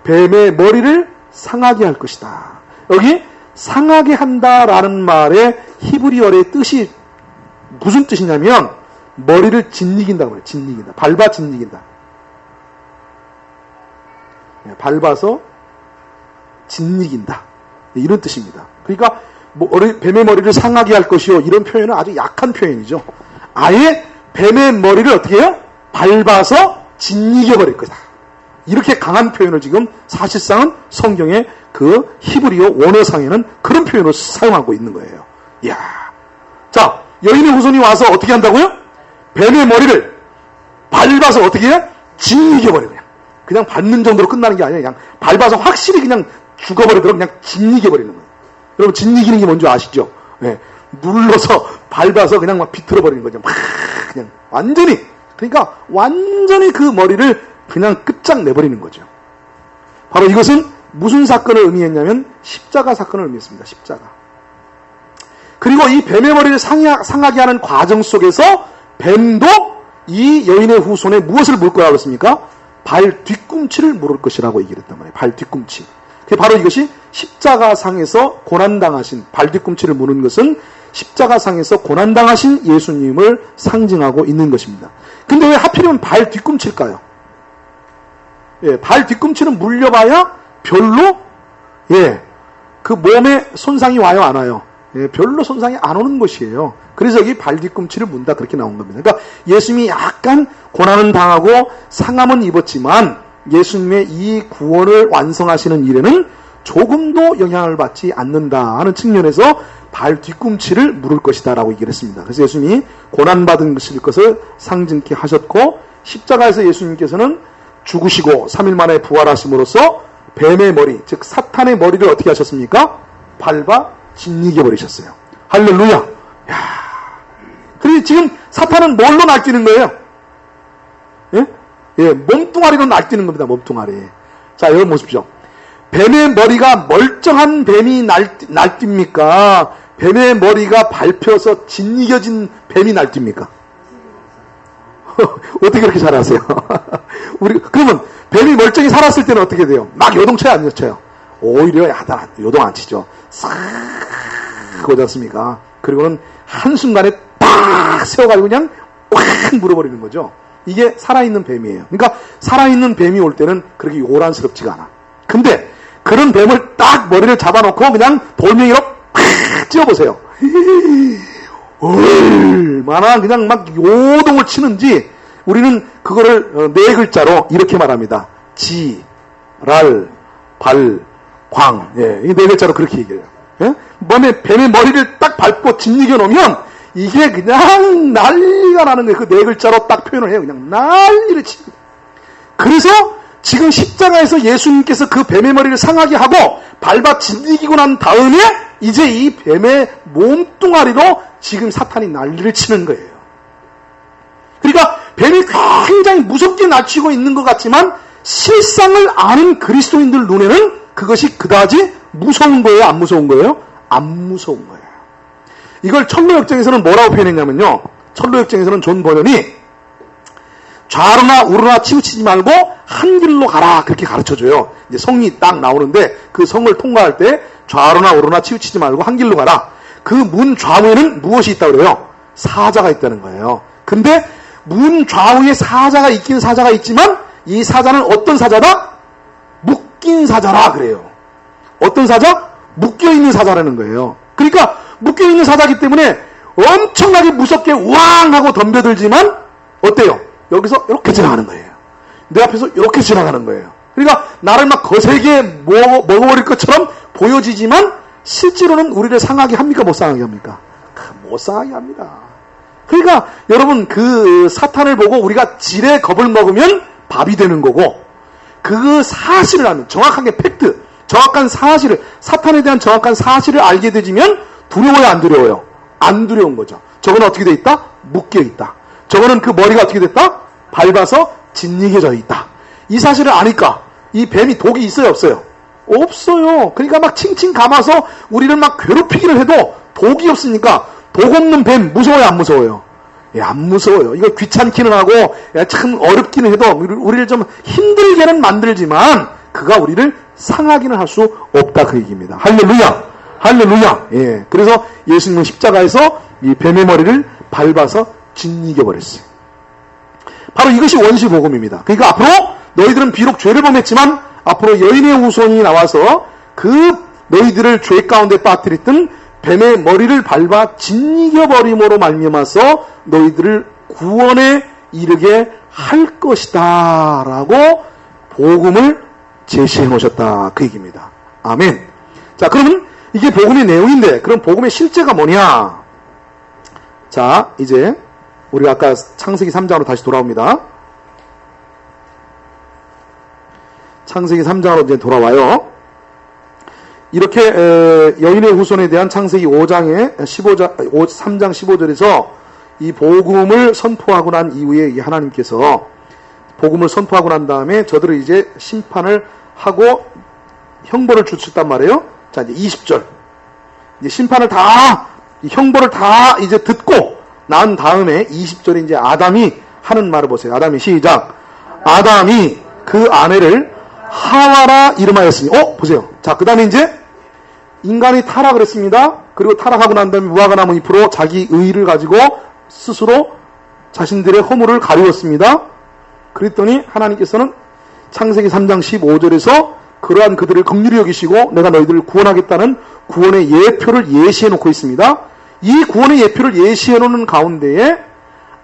뱀의 머리를 상하게 할 것이다. 여기 상하게 한다라는 말의 히브리어의 뜻이 무슨 뜻이냐면 머리를 짓이긴다고 해요. 짓이긴다. 밟아 짓이긴다. 밟아서 짓이긴다. 이런 뜻입니다. 그러니까 뱀의 머리를 상하게 할 것이요, 이런 표현은 아주 약한 표현이죠. 아예 뱀의 머리를 어떻게 해요? 밟아서 짓이겨버릴 거다. 이렇게 강한 표현을 지금 사실상은 성경의 그 히브리어 원어상에는 그런 표현을 사용하고 있는 거예요. 이야. 자, 여인의 후손이 와서 어떻게 한다고요? 뱀의 머리를 밟아서 어떻게 해요? 짓이겨버려요. 그냥 밟는 정도로 끝나는 게 아니라 그냥 밟아서 확실히 그냥 죽어버리도록 그냥 짓이겨버리는 거예요. 여러분, 짓이기는 게 뭔지 아시죠? 네. 눌러서 밟아서 그냥 막 비틀어버리는 거죠. 막 그냥 완전히, 그러니까 완전히 그 머리를 그냥 끝장내버리는 거죠. 바로 이것은 무슨 사건을 의미했냐면 십자가 사건을 의미했습니다. 십자가. 그리고 이 뱀의 머리를 상하게 하는 과정 속에서 뱀도 이 여인의 후손에 무엇을 물 거라고 했습니까? 발 뒤꿈치를 물을 것이라고 얘기를 했단 말이에요. 발 뒤꿈치. 바로 이것이 십자가상에서 고난당하신, 발 뒤꿈치를 무는 것은 십자가상에서 고난당하신 예수님을 상징하고 있는 것입니다. 근데 왜 하필이면 발 뒤꿈치일까요? 예, 발 뒤꿈치는 물려봐야 별로, 예, 그 몸에 손상이 와요, 안 와요? 예, 별로 손상이 안 오는 것이에요. 그래서 여기 발 뒤꿈치를 문다, 그렇게 나온 겁니다. 그러니까 예수님이 약간 고난은 당하고 상함은 입었지만 예수님의 이 구원을 완성하시는 일에는 조금도 영향을 받지 않는다 하는 측면에서 발 뒤꿈치를 물을 것이다 라고 얘기를 했습니다. 그래서 예수님이 고난받은 것을 상징케 하셨고, 십자가에서 예수님께서는 죽으시고 3일 만에 부활하심으로써 뱀의 머리, 즉 사탄의 머리를 어떻게 하셨습니까? 밟아 짓이겨 버리셨어요. 할렐루야. 야. 그리고 지금 사탄은 뭘로 날뛰는 거예요? 예? 예, 몸뚱아리로 날뛰는 겁니다. 몸뚱아리. 자, 여러분 보십시오. 뱀의 머리가 멀쩡한 뱀이 날뜁니까? 뱀의 머리가 밟혀서 짓이겨진 뱀이 날뜁니까? 어떻게 그렇게 잘 아세요? 그러면 뱀이 멀쩡히 살았을 때는 어떻게 돼요? 막 요동쳐요, 안 요쳐요? 오히려 요동 안 치죠. 싹 오지 않습니까? 그리고는 한순간에 딱 세워가지고 그냥 꽉 물어버리는 거죠. 이게 살아있는 뱀이에요. 그러니까 살아있는 뱀이 올 때는 그렇게 요란스럽지가 않아. 근데 그런 뱀을 딱 머리를 잡아놓고 그냥 돌멩이로 팍 찧어보세요. 얼마나 그냥 막 요동을 치는지 우리는 그거를 네 글자로 이렇게 말합니다. 지, 랄, 발, 광. 예, 이 네 글자로 그렇게 얘기해요. 예? 뱀의 머리를 딱 밟고 짓이겨 놓으면 이게 그냥 난리가 나는 거예요. 그 네 글자로 딱 표현을 해요. 그냥 난리를 칩니다. 그래서 지금 십자가에서 예수님께서 그 뱀의 머리를 상하게 하고 밟아 짓이기고 난 다음에 이제 이 뱀의 몸뚱아리로 지금 사탄이 난리를 치는 거예요. 그러니까 뱀이 굉장히 무섭게 날치고 있는 것 같지만 실상을 아는 그리스도인들 눈에는 그것이 그다지 무서운 거예요? 안 무서운 거예요? 안 무서운 거예요. 이걸 철로역정에서는 뭐라고 표현했냐면요. 철로역정에서는 존 번연이 좌로나 우로나 치우치지 말고 한 길로 가라 그렇게 가르쳐줘요. 이제 성이 딱 나오는데 그 성을 통과할 때 좌로나 우로나 치우치지 말고 한 길로 가라. 그 문 좌우에는 무엇이 있다고 그래요? 사자가 있다는 거예요. 근데 문 좌우에 사자가 있긴 사자가 있지만 이 사자는 어떤 사자다? 묶인 사자라 그래요. 어떤 사자? 묶여있는 사자라는 거예요. 그러니까 묶여있는 사자이기 때문에 엄청나게 무섭게 왕 하고 덤벼들지만 어때요? 여기서 이렇게 지나가는 거예요. 내 앞에서 이렇게 지나가는 거예요. 그러니까 나를 막 거세게 먹어버릴 것처럼 보여지지만 실제로는 우리를 상하게 합니까? 못 상하게 합니까? 못 상하게 합니다. 그러니까 여러분 그 사탄을 보고 우리가 지레 겁을 먹으면 밥이 되는 거고 그 사실을 알면 정확하게 팩트, 정확한 사실을 사탄에 대한 정확한 사실을 알게 되지면 두려워요 안 두려워요? 안 두려운 거죠. 저거는 어떻게 돼 있다? 묶여 있다. 저거는 그 머리가 어떻게 됐다? 밟아서 짓이겨져 있다. 이 사실을 아니까 이 뱀이 독이 있어요 없어요? 없어요. 그러니까 막 칭칭 감아서 우리를 막 괴롭히기를 해도 독이 없으니까 독 없는 뱀 무서워요 안 무서워요? 예, 안 무서워요. 이거 귀찮기는 하고 참 어렵기는 해도 우리를 좀 힘들게는 만들지만 그가 우리를 상하기는 할 수 없다 그 얘기입니다. 할렐루야. 할렐루야. 예. 그래서 예수님은 십자가에서 이 뱀의 머리를 밟아서 짓이겨 버렸어요. 바로 이것이 원시 복음입니다. 그러니까 앞으로 너희들은 비록 죄를 범했지만 앞으로 여인의 후손이 나와서 그 너희들을 죄 가운데 빠뜨렸던 뱀의 머리를 밟아 짓이겨 버림으로 말미암아서 너희들을 구원에 이르게 할 것이다 라고 복음을 제시해 놓으셨다 그 얘기입니다. 아멘. 자, 그러면 이게 복음의 내용인데 그럼 복음의 실제가 뭐냐? 자, 이제 우리가 아까 창세기 3장으로 다시 돌아옵니다. 창세기 3장으로 이제 돌아와요. 이렇게 여인의 후손에 대한 창세기 5장의 3장 15절에서 이 복음을 선포하고 난 이후에 하나님께서 복음을 선포하고 난 다음에 저들을 이제 심판을 하고 형벌을 주셨단 말이에요. 자, 이제 20절. 이제 심판을 다, 형벌을 다 이제 듣고 난 다음에 20절에 이제 아담이 하는 말을 보세요. 아담이 시작. 아담이 그 아내를 하와라 이름하였으니. 보세요. 자, 그 다음에 이제 인간이 타락을 했습니다. 그리고 타락하고 난 다음에 무화과 나무 잎으로 자기 의의를 가지고 스스로 자신들의 허물을 가리웠습니다. 그랬더니 하나님께서는 창세기 3장 15절에서 그러한 그들을 긍휼히 여기시고 내가 너희들을 구원하겠다는 구원의 예표를 예시해 놓고 있습니다. 이 구원의 예표를 예시해 놓는 가운데에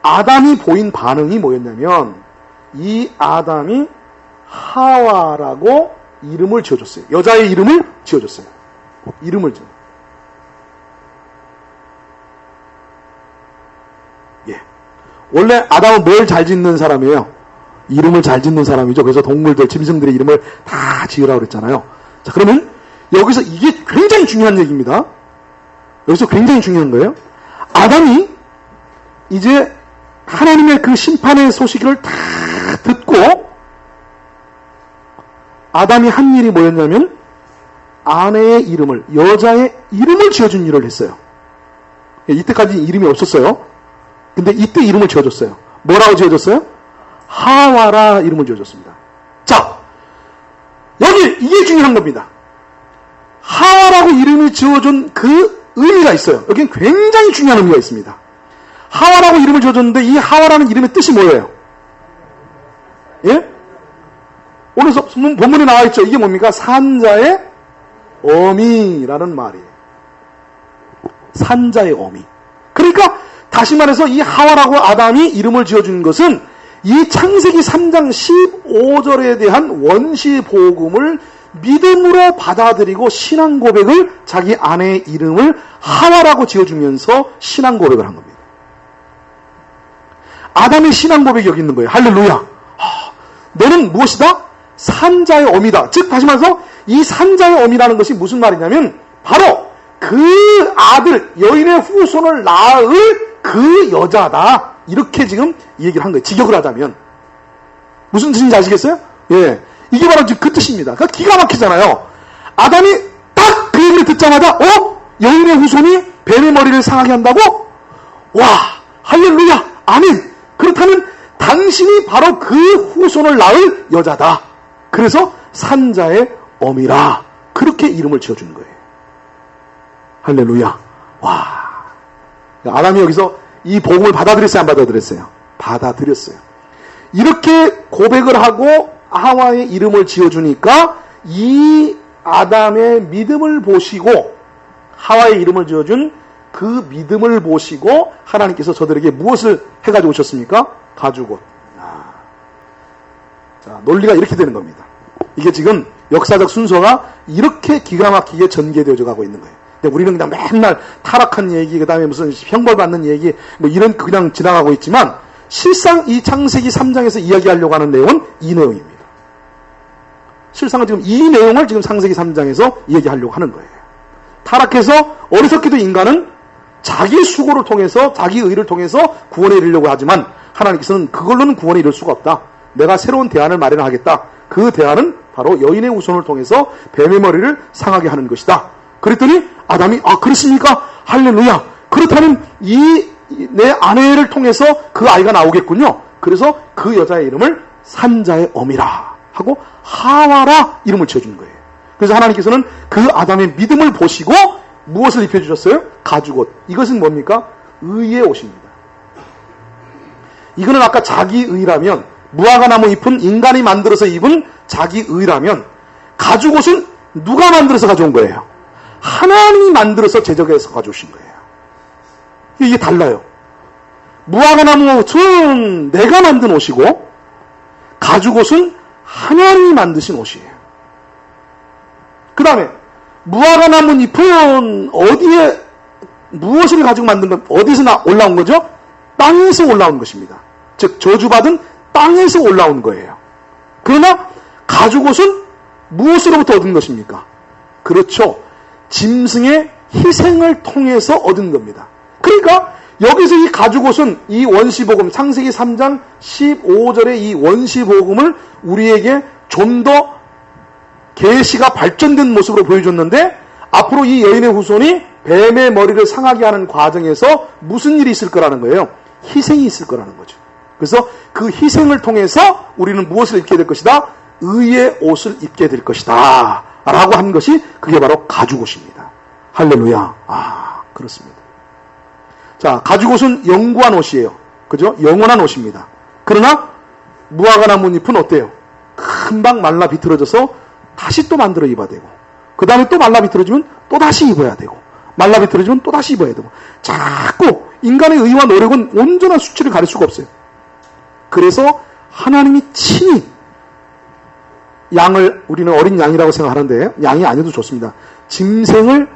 아담이 보인 반응이 뭐였냐면 이 아담이 하와라고 이름을 지어줬어요. 여자의 이름을 지어줬어요. 이름을 지어. 예. 원래 아담은 뭘 잘 짓는 사람이에요? 이름을 잘 짓는 사람이죠. 그래서 동물들, 짐승들의 이름을 다 지으라고 그랬잖아요. 자, 그러면 여기서 이게 굉장히 중요한 얘기입니다. 여기서 굉장히 중요한 거예요. 아담이 이제 하나님의 그 심판의 소식을 다 듣고 아담이 한 일이 뭐였냐면 아내의 이름을, 여자의 이름을 지어준 일을 했어요. 이때까지 이름이 없었어요. 근데 이때 이름을 지어줬어요. 뭐라고 지어줬어요? 하와라 이름을 지어줬습니다. 자, 여기 이게 중요한 겁니다. 하와라고 이름을 지어준 그 의미가 있어요. 여기는 굉장히 중요한 의미가 있습니다. 하와라고 이름을 지어줬는데 이 하와라는 이름의 뜻이 뭐예요? 예? 오늘 본문에 나와 있죠. 이게 뭡니까? 산자의 어미라는 말이에요. 산자의 어미. 그러니까 다시 말해서 이 하와라고 아담이 이름을 지어준 것은 이 창세기 3장 15절에 대한 원시 복음을 믿음으로 받아들이고 신앙 고백을 자기 아내의 이름을 하와라고 지어주면서 신앙 고백을 한 겁니다. 아담의 신앙 고백이 여기 있는 거예요. 할렐루야. 너는 무엇이다? 산자의 어미다. 즉 다시 말해서 이 산자의 어미라는 것이 무슨 말이냐면 바로 그 아들, 여인의 후손을 낳을 그 여자다. 이렇게 지금 얘기를 한 거예요. 직역을 하자면. 무슨 뜻인지 아시겠어요? 예. 이게 바로 지금 그 뜻입니다. 그러니까 기가 막히잖아요. 아담이 딱 그 얘기를 듣자마자, 여인의 후손이 뱀의 머리를 상하게 한다고? 와, 할렐루야, 아멘. 그렇다면 당신이 바로 그 후손을 낳을 여자다. 그래서 산자의 어미라. 그렇게 이름을 지어주는 거예요. 할렐루야. 와. 아담이 여기서 이 복음을 받아들였어요? 안 받아들였어요? 받아들였어요. 이렇게 고백을 하고 하와의 이름을 지어주니까 이 아담의 믿음을 보시고 하와의 이름을 지어준 그 믿음을 보시고 하나님께서 저들에게 무엇을 해가지고 오셨습니까? 가죽옷. 자, 논리가 이렇게 되는 겁니다. 이게 지금 역사적 순서가 이렇게 기가 막히게 전개되어져 가고 있는 거예요. 근데 우리는 그냥 맨날 타락한 얘기, 그 다음에 무슨 형벌받는 얘기, 뭐 이런 그냥 지나가고 있지만 실상 이 창세기 3장에서 이야기하려고 하는 내용은 이 내용입니다. 실상은 지금 이 내용을 지금 창세기 3장에서 이야기하려고 하는 거예요. 타락해서 어리석게도 인간은 자기 수고를 통해서, 자기 의를 통해서 구원에 이르려고 하지만 하나님께서는 그걸로는 구원에 이를 수가 없다. 내가 새로운 대안을 마련하겠다. 그 대안은 바로 여인의 후손을 통해서 뱀의 머리를 상하게 하는 것이다. 그랬더니 아담이 그렇습니까? 할렐루야. 그렇다면 내 아내를 통해서 그 아이가 나오겠군요. 그래서 그 여자의 이름을 산자의 어미라 하고 하와라 이름을 지어준 거예요. 그래서 하나님께서는 그 아담의 믿음을 보시고 무엇을 입혀주셨어요? 가죽옷. 이것은 뭡니까? 의의 옷입니다. 이거는 아까 자기의라면, 무화과나무 잎은 인간이 만들어서 입은 자기의라면, 가죽옷은 누가 만들어서 가져온 거예요? 하나님이 만들어서 제작해서 가져오신 거예요. 이게 달라요. 무화과나무 옷은 내가 만든 옷이고, 가죽옷은 하나님이 만드신 옷이에요. 그 다음에 무화과나무 잎은 어디에 무엇을 가지고 만든 것, 어디서 올라온 거죠? 땅에서 올라온 것입니다. 즉 저주받은 땅에서 올라온 거예요. 그러나 가죽옷은 무엇으로부터 얻은 것입니까? 그렇죠. 짐승의 희생을 통해서 얻은 겁니다. 그러니까 여기서 이 가죽옷은 이 원시복음, 창세기 3장 15절의 이 원시복음을 우리에게 좀 더 계시가 발전된 모습으로 보여줬는데, 앞으로 이 여인의 후손이 뱀의 머리를 상하게 하는 과정에서 무슨 일이 있을 거라는 거예요? 희생이 있을 거라는 거죠. 그래서 그 희생을 통해서 우리는 무엇을 입게 될 것이다? 의의 옷을 입게 될 것이다 라고 한 것이 그게 바로 가죽옷입니다. 할렐루야. 그렇습니다. 자, 가죽옷은 영구한 옷이에요. 그죠? 영원한 옷입니다. 그러나 무화과나무 잎은 어때요? 금방 말라 비틀어져서 다시 또 만들어 입어야 되고, 그 다음에 또 말라 비틀어지면 또 다시 입어야 되고, 말라 비틀어지면 또 다시 입어야 되고, 자꾸 인간의 의와 노력은 온전한 수치를 가릴 수가 없어요. 그래서 하나님이 친히 양을, 우리는 어린 양이라고 생각하는데 양이 아니어도 좋습니다. 짐승을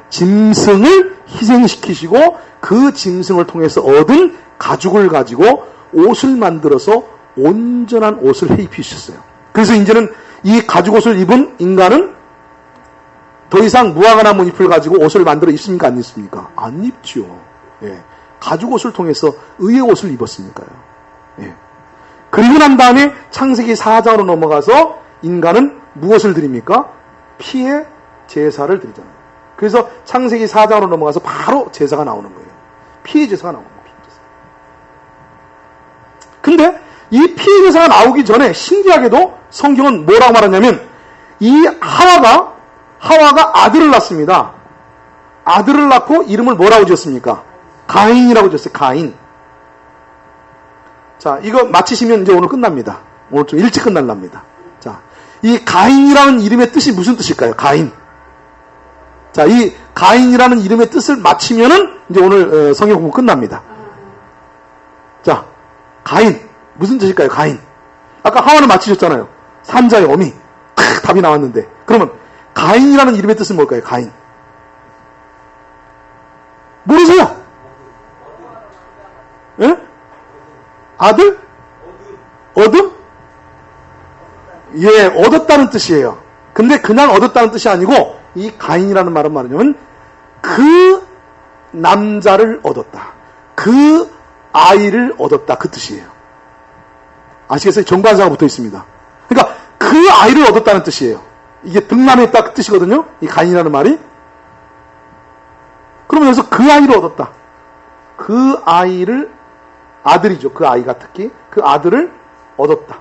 희생시키시고 그 짐승을 통해서 얻은 가죽을 가지고 옷을 만들어서 온전한 옷을 해 입히셨어요. 그래서 이제는 이 가죽옷을 입은 인간은 더 이상 무화과 나무 잎을 가지고 옷을 만들어 입습니까? 안 입습니까? 안 입죠. 예. 가죽옷을 통해서 의의 옷을 입었으니까요. 예. 그리고 난 다음에 창세기 4장으로 넘어가서 인간은 무엇을 드립니까? 피의 제사를 드리잖아요. 그래서 창세기 4장으로 넘어가서 바로 제사가 나오는 거예요. 피의 제사가 나오는 거예요. 근데 이 피의 제사가 나오기 전에 신기하게도 성경은 뭐라고 말하냐면 이 하와가 아들을 낳습니다. 아들을 낳고 이름을 뭐라고 지었습니까? 가인이라고 지었어요. 가인. 자, 이거 마치시면 이제 오늘 끝납니다. 오늘 좀 일찍 끝날랍니다. 자, 이 가인이라는 이름의 뜻이 무슨 뜻일까요? 가인. 자, 이 가인이라는 이름의 뜻을 마치면은 이제 오늘 성경 공부 끝납니다. 자, 가인. 무슨 뜻일까요? 가인. 아까 하와는 마치셨잖아요. 산자의 어미. 답이 나왔는데. 그러면 가인이라는 이름의 뜻은 뭘까요? 가인. 모르세요? 예? 아들? 어둠? 예, 얻었다는 뜻이에요. 근데 그냥 얻었다는 뜻이 아니고 이 가인이라는 말은 말하냐면 그 남자를 얻었다. 그 아이를 얻었다. 그 뜻이에요. 아시겠어요? 정관사가 붙어 있습니다. 그러니까 그 아이를 얻었다는 뜻이에요. 이게 등남했다 그 뜻이거든요. 이 가인이라는 말이. 그러면 여기서 그 아이를 얻었다. 그 아이를 아들이죠. 그 아이가 특히 그 아들을 얻었다.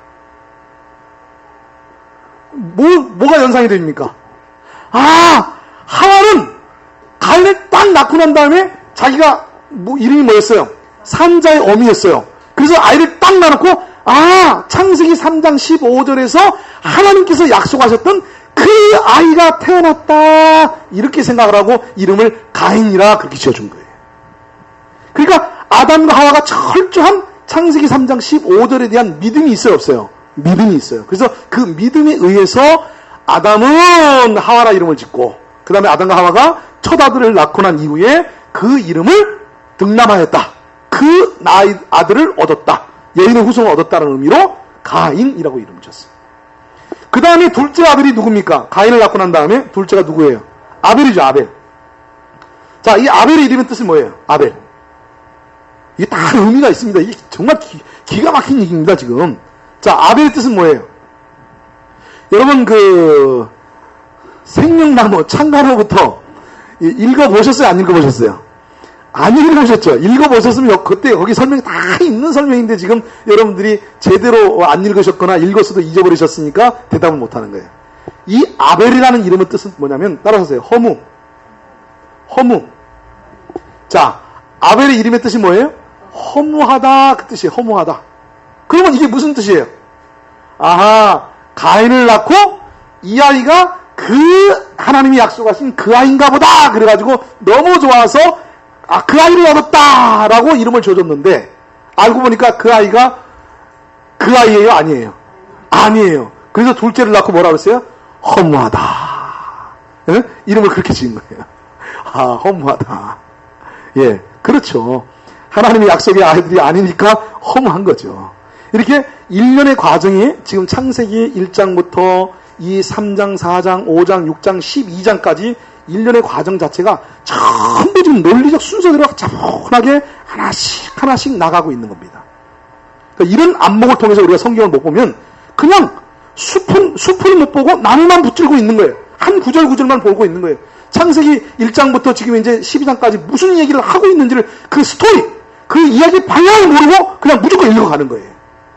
뭐가 연상이 됩니까? 하와는 가인을 딱 낳고 난 다음에 자기가 이름이 뭐였어요? 산자의 어미였어요. 그래서 아이를 딱 낳아놓고 창세기 3장 15절에서 하나님께서 약속하셨던 그 아이가 태어났다. 이렇게 생각을 하고 이름을 가인이라 그렇게 지어준 거예요. 그러니까 아담과 하와가 철저한 창세기 3장 15절에 대한 믿음이 있어요, 없어요? 믿음이 있어요. 그래서 그 믿음에 의해서 아담은 하와라 이름을 짓고 그 다음에 아담과 하와가 첫 아들을 낳고 난 이후에 그 이름을 등남하였다. 그 아들을 얻었다. 여인의 후손을 얻었다는 의미로 가인이라고 이름을 졌어요. 그 다음에 둘째 아들이 누굽니까? 가인을 낳고 난 다음에 둘째가 누구예요? 아벨이죠, 아벨. 자, 이 아벨의 이름의 뜻은 뭐예요? 아벨. 이게 다 의미가 있습니다. 이게 정말 기가 막힌 얘기입니다, 지금. 자, 아벨의 뜻은 뭐예요? 여러분, 생명나무, 창간호부터 읽어보셨어요? 안 읽어보셨어요? 안 읽어보셨죠? 읽어보셨으면 그때 거기 설명이 다 있는 설명인데 지금 여러분들이 제대로 안 읽으셨거나 읽었어도 잊어버리셨으니까 대답을 못하는 거예요. 이 아벨이라는 이름의 뜻은 뭐냐면 따라하세요. 허무. 자, 아벨의 이름의 뜻이 뭐예요? 허무하다 그 뜻이에요. 허무하다. 그러면 이게 무슨 뜻이에요? 가인을 낳고 이 아이가 그 하나님이 약속하신 그 아이인가 보다 그래가지고 너무 좋아서 그 아이를 얻었다 라고 이름을 줘줬는데 알고 보니까 그 아이가 그 아이예요? 아니에요? 아니에요. 그래서 둘째를 낳고 뭐라 그랬어요? 허무하다. 예? 이름을 그렇게 지은 거예요. 허무하다. 예, 그렇죠. 하나님의 약속의 아이들이 아니니까 허무한 거죠. 이렇게 일련의 과정이 지금 창세기 1장부터 이 3장, 4장, 5장, 6장, 12장까지 일련의 과정 자체가 전부 지금 논리적 순서대로 차분하게 하나씩 나가고 있는 겁니다. 그러니까 이런 안목을 통해서 우리가 성경을 못 보면 그냥 숲을 못 보고 나무만 붙들고 있는 거예요. 한 구절만 보고 있는 거예요. 창세기 1장부터 지금 이제 12장까지 무슨 얘기를 하고 있는지를 그 스토리, 그 이야기 방향을 모르고 그냥 무조건 읽어가는 거예요.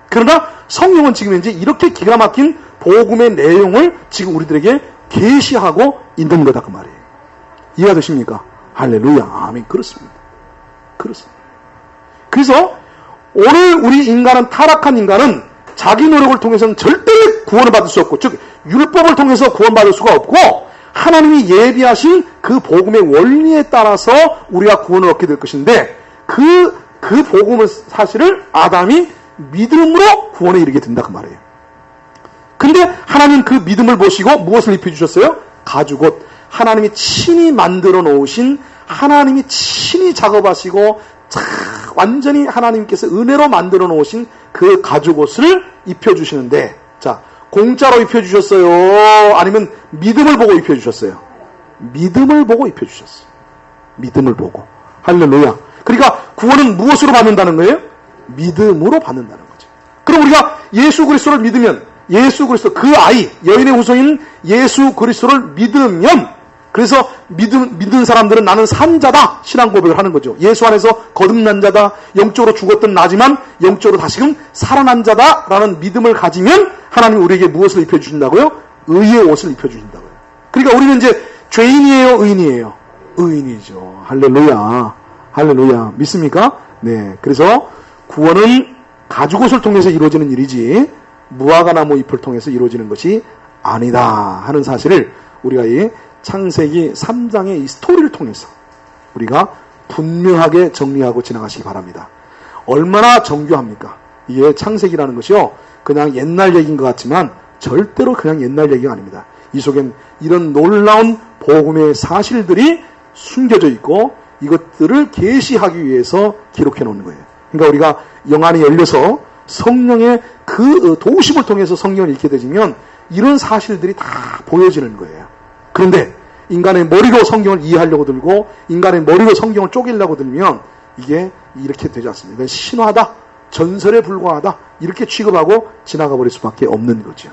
그러나 성경은 지금 이제 이렇게 기가 막힌 복음의 내용을 지금 우리들에게 계시하고 있는 거다 그 말이에요. 이해가 되십니까? 할렐루야. 아멘. 그렇습니다. 그래서 오늘 우리 인간은 타락한 인간은 자기 노력을 통해서는 절대 구원을 받을 수 없고 즉 율법을 통해서 구원받을 수가 없고 하나님이 예비하신 그 복음의 원리에 따라서 우리가 구원을 얻게 될 것인데 그 복음의 사실을 아담이 믿음으로 구원에 이르게 된다 그 말이에요. 근데 하나님 그 믿음을 보시고 무엇을 입혀주셨어요? 가죽옷. 하나님이 친히 만들어 놓으신 하나님이 친히 작업하시고 완전히 하나님께서 은혜로 만들어 놓으신 그 그 가죽옷을 입혀주시는데, 자, 공짜로 입혀주셨어요? 아니면 믿음을 보고 입혀주셨어요? 믿음을 보고 입혀주셨어요. 믿음을 보고. 할렐루야. 그러니까 구원은 무엇으로 받는다는 거예요? 믿음으로 받는다는 거죠. 그럼 우리가 예수 그리스도를 믿으면, 예수 그리스도, 그 아이, 여인의 후손인 예수 그리스도를 믿으면, 그래서 믿은 사람들은 나는 산 자다, 신앙 고백을 하는 거죠. 예수 안에서 거듭난 자다, 영적으로 죽었던 나지만 영적으로 다시금 살아난 자다라는 믿음을 가지면 하나님이 우리에게 무엇을 입혀주신다고요? 의의 옷을 입혀주신다고요. 그러니까 우리는 이제 죄인이에요, 의인이에요? 의인이죠. 할렐루야. 할렐루야. 믿습니까? 네. 그래서 구원은 가죽옷을 통해서 이루어지는 일이지 무화과나무 잎을 통해서 이루어지는 것이 아니다 하는 사실을 우리가 이 창세기 3장의 이 스토리를 통해서 우리가 분명하게 정리하고 지나가시기 바랍니다. 얼마나 정교합니까? 이게 창세기라는 것이요, 그냥 옛날 얘기인 것 같지만 절대로 그냥 옛날 얘기가 아닙니다. 이 속엔 이런 놀라운 복음의 사실들이 숨겨져 있고 이것들을 계시하기 위해서 기록해 놓는 거예요. 그러니까 우리가 영안이 열려서 성령의 그 도우심을 통해서 성경을 읽게 되면 이런 사실들이 다 보여지는 거예요. 그런데 인간의 머리로 성경을 이해하려고 들고 인간의 머리로 성경을 쪼개려고 들면 이게 이렇게 되지 않습니다. 신화다, 전설에 불과하다 이렇게 취급하고 지나가 버릴 수밖에 없는 거죠.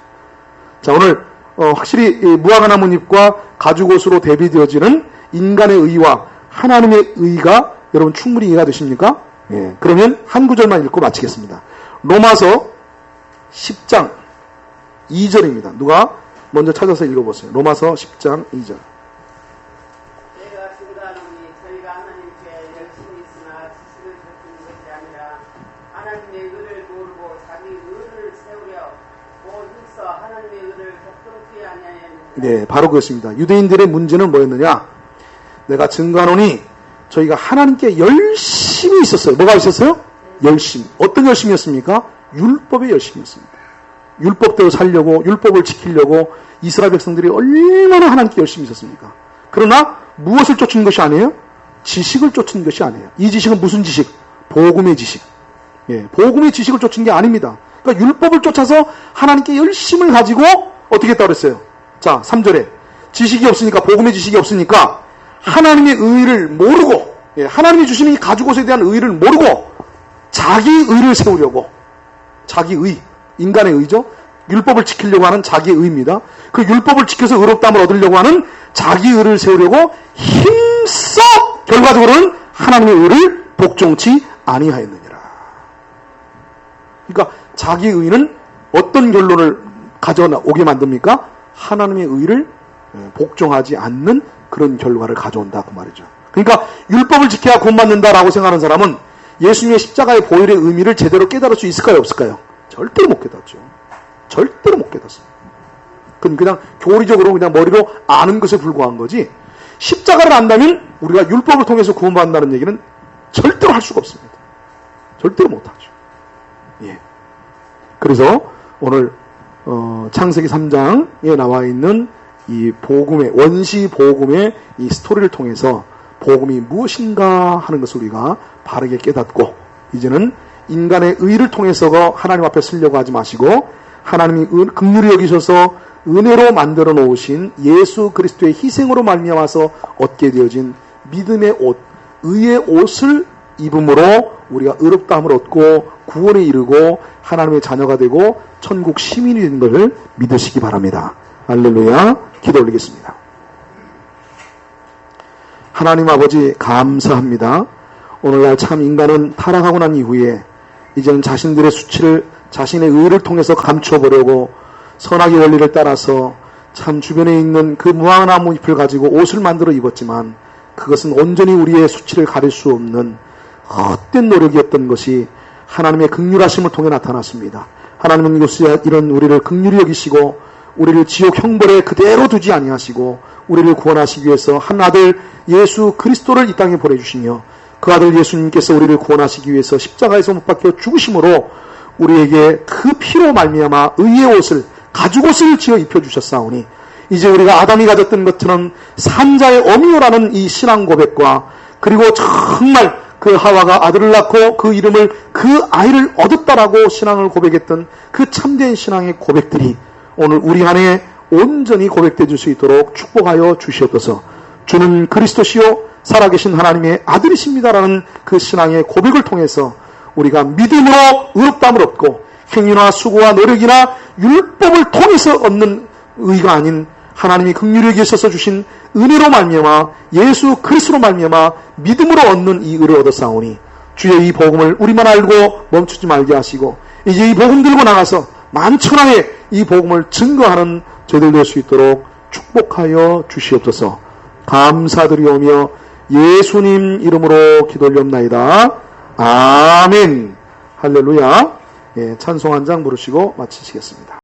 자, 오늘 확실히 무화과 나뭇잎과 가죽옷으로 대비되어지는 인간의 의와 하나님의 의가 여러분 충분히 이해가 되십니까? 예, 그러면 한 구절만 읽고 마치겠습니다. 로마서 10장 2절입니다. 누가 먼저 찾아서 읽어보세요. 로마서 10장 2절. 내가 증거하노니 저희가 하나님께 열심히 있으나 지식을 줬던 것이 아니라 하나님의 의를 모르고 자기 의를 세우려 온 힘써 하나님의 의를 적동치 아니하였느니라. 네, 바로 그것입니다. 유대인들의 문제는 뭐였느냐? 내가 증거하노니 저희가 하나님께 열심히 있었어요. 뭐가 있었어요? 열심. 어떤 열심이었습니까? 율법의 열심이었습니다. 율법대로 살려고, 율법을 지키려고 이스라엘 백성들이 얼마나 하나님께 열심히 있었습니까? 그러나 무엇을 쫓은 것이 아니에요? 지식을 쫓은 것이 아니에요. 이 지식은 무슨 지식? 복음의 지식. 예, 복음의 지식을 쫓은 게 아닙니다. 그러니까 율법을 쫓아서 하나님께 열심을 가지고 어떻게 했다고 그랬어요? 자, 3절에 지식이 없으니까, 복음의 지식이 없으니까 하나님의 의를 모르고, 예, 하나님이 주시는 이 가죽옷에 대한 의를 모르고 자기 의를 세우려고, 자기 의, 인간의 의죠. 율법을 지키려고 하는 자기의 의입니다. 그 율법을 지켜서 의롭다함을 얻으려고 하는 자기 의를 세우려고 힘써 결과적으로는 하나님의 의를 복종치 아니하였느니라. 그러니까 자기 의는 어떤 결론을 가져오게 만듭니까? 하나님의 의를 복종하지 않는 그런 결과를 가져온다 그 말이죠. 그러니까 율법을 지켜야 구원받는다라고 생각하는 사람은 예수님의 십자가의 보혈의 의미를 제대로 깨달을 수 있을까요? 없을까요? 절대로 못 깨닫죠. 절대로 못 깨닫습니다. 그건 그냥 교리적으로 그냥 머리로 아는 것에 불과한 거지, 십자가를 안다면 우리가 율법을 통해서 구원받는다는 얘기는 절대로 할 수가 없습니다. 절대로 못하죠. 예. 그래서 오늘 창세기 3장에 나와 있는 이 복음의, 원시 복음의 이 스토리를 통해서 복음이 무엇인가 하는 것을 우리가 바르게 깨닫고, 이제는 인간의 의를 통해서 하나님 앞에 서려고 하지 마시고 하나님이 긍휼히 여기셔서 은혜로 만들어 놓으신 예수 그리스도의 희생으로 말미암아서 얻게 되어진 믿음의 옷, 의의 옷을 입음으로 우리가 의롭다함을 얻고 구원에 이르고 하나님의 자녀가 되고 천국 시민이 된 것을 믿으시기 바랍니다. 할렐루야. 기도 올리겠습니다. 하나님 아버지 감사합니다. 오늘날 참 인간은 타락하고 난 이후에 이제는 자신들의 수치를 자신의 의를 통해서 감춰보려고 선악의 원리를 따라서 참 주변에 있는 그 무화과나무 잎을 가지고 옷을 만들어 입었지만 그것은 온전히 우리의 수치를 가릴 수 없는 헛된 노력이었던 것이 하나님의 긍휼하심을 통해 나타났습니다. 하나님은 이런 우리를 긍휼히 여기시고 우리를 지옥 형벌에 그대로 두지 아니하시고 우리를 구원하시기 위해서 한 아들 예수 그리스도를 이 땅에 보내주시며 그 아들 예수님께서 우리를 구원하시기 위해서 십자가에서 못 박혀 죽으심으로 우리에게 그 피로 말미암아 의의 옷을, 가죽옷을 지어 입혀주셨사오니 이제 우리가 아담이 가졌던 것처럼 산자의 어미요라는 이 신앙 고백과 그리고 정말 그 하와가 아들을 낳고 그 이름을 그 아이를 얻었다라고 신앙을 고백했던 그 참된 신앙의 고백들이 오늘 우리 안에 온전히 고백되어 줄 수 있도록 축복하여 주시옵소서. 주는 그리스도시요 살아계신 하나님의 아들이십니다라는 그 신앙의 고백을 통해서 우리가 믿음으로 의롭다함을 얻고 행위나 수고와 노력이나 율법을 통해서 얻는 의가 아닌 하나님이 긍휼히 여기셔서 주신 은혜로 말미암아 예수 그리스도로 말미암아 믿음으로 얻는 이 의를 얻었사오니 주의 이 복음을 우리만 알고 멈추지 말게 하시고 이제 이 복음 들고 나가서 만천하에 이 복음을 증거하는 저희들 될 수 있도록 축복하여 주시옵소서. 감사드리오며 예수님 이름으로 기도 올리옵나이다. 아멘. 할렐루야. 예, 찬송 한 장 부르시고 마치시겠습니다.